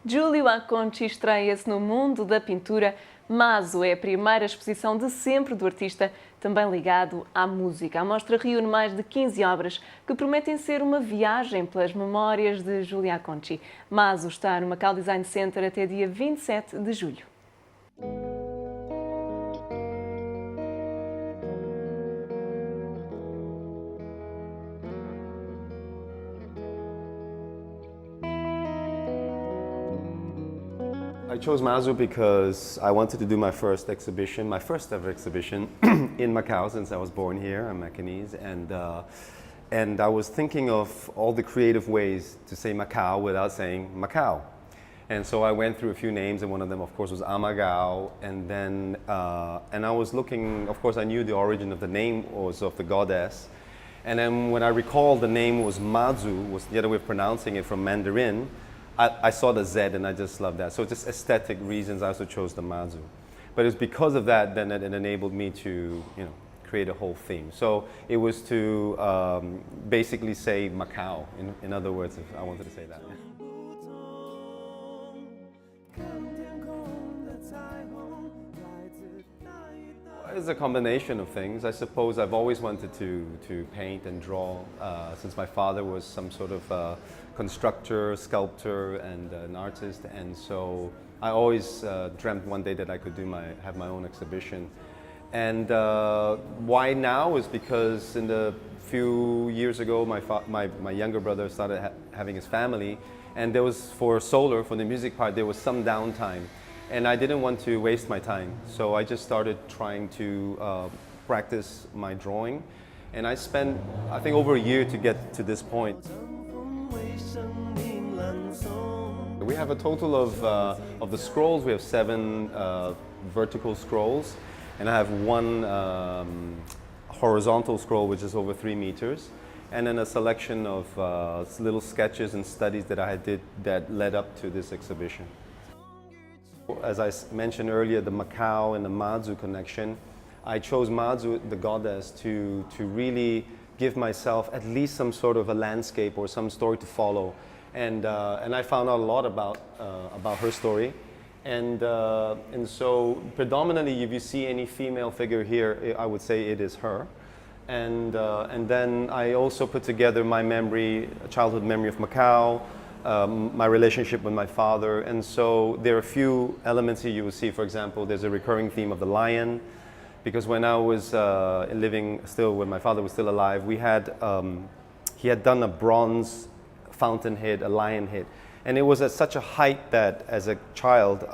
Giulio Acconci estreia-se no mundo da pintura. Mazu é a primeira exposição de sempre do artista, também ligado à música. A mostra reúne mais de 15 obras que prometem ser uma viagem pelas memórias de Giulio Acconci. Mazu está no Macau Design Centre até dia 27 de julho. I chose Mazu because I wanted to do my first exhibition, my first ever exhibition in Macau, since I was born here. I'm Macanese, and I was thinking of all the creative ways to say Macau without saying Macau. And so I went through a few names, and one of them, of course, was Amagao. And then, and I was looking. Of course, I knew the origin of the name was of the goddess. And then when I recalled the name was Mazu, was the other way of pronouncing it from Mandarin. I saw the Z and I just loved that. So just aesthetic reasons, I also chose the Mazu. But it's because of that then it enabled me to, create a whole theme. So it was to basically say Macau. In other words, if I wanted to say that. It's a combination of things. I suppose I've always wanted to paint and draw since my father was some sort of constructor, sculptor, and an artist, and so I always dreamt one day that I could have my own exhibition. And why now is because in the few years ago, my younger brother started having his family, and there was for the music part, there was some downtime. And I didn't want to waste my time, so I just started trying to practice my drawing. And I spent, I think, over a year to get to this point. We have a total of the scrolls, we have 7 vertical scrolls, and I have 1 horizontal scroll which is over 3 meters, and then a selection of little sketches and studies that I did that led up to this exhibition. As I mentioned earlier, the Macau and the Mazu connection, I chose Mazu, the goddess, to really give myself at least some sort of a landscape or some story to follow. And I found out a lot about her story. And so predominantly, if you see any female figure here, I would say it is her. And then I also put together my memory, a childhood memory of Macau, my relationship with my father, and so there are a few elements here you will see. For example, there's a recurring theme of the lion, because when I was living still, when my father was still alive, he had done a bronze fountainhead, a lion head, and it was at such a height that as a child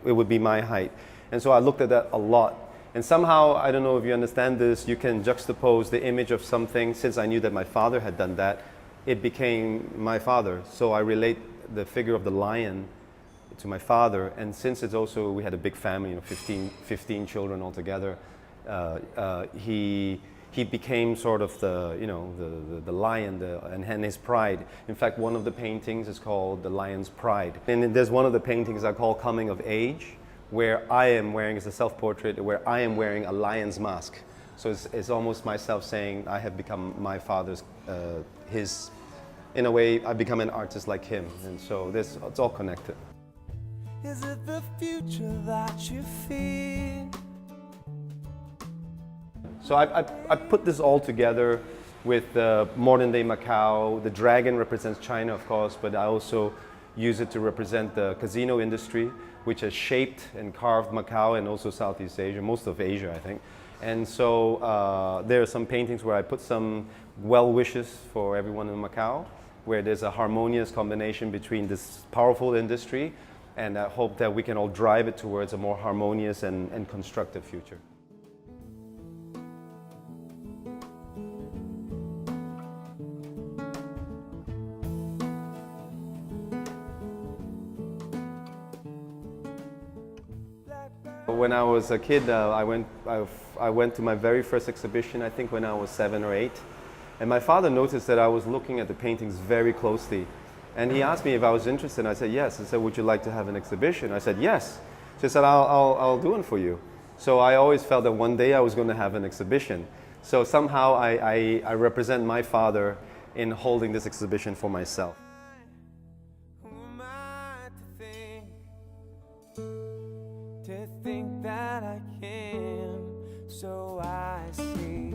it would be my height, and so I looked at that a lot. And somehow, I don't know if you understand this, you can juxtapose the image of something. Since I knew that my father had done that, it became my father. So I relate the figure of the lion to my father. And since it's also, we had a big family, 15 children altogether, he became sort of the lion and his pride. In fact, one of the paintings is called The Lion's Pride. And there's one of the paintings I call Coming of Age, where I am wearing, it's a self-portrait, where I am wearing a lion's mask. So it's almost myself saying I have become my father's, in a way, I've become an artist like him, and so it's all connected. Is it the future that you fear? So I put this all together with modern day Macau. The dragon represents China, of course, but I also use it to represent the casino industry, which has shaped and carved Macau and also Southeast Asia, most of Asia, I think. And so there are some paintings where I put some well wishes for everyone in Macau, where there's a harmonious combination between this powerful industry, and I hope that we can all drive it towards a more harmonious and constructive future. When I was a kid, I went to my very first exhibition, I think when I was 7 or 8. And my father noticed that I was looking at the paintings very closely. And he asked me if I was interested, and I said yes. He said, would you like to have an exhibition? I said yes. So he said, I'll do it for you. So I always felt that one day I was going to have an exhibition. So somehow I represent my father in holding this exhibition for myself. Who am I to think that I can? So I see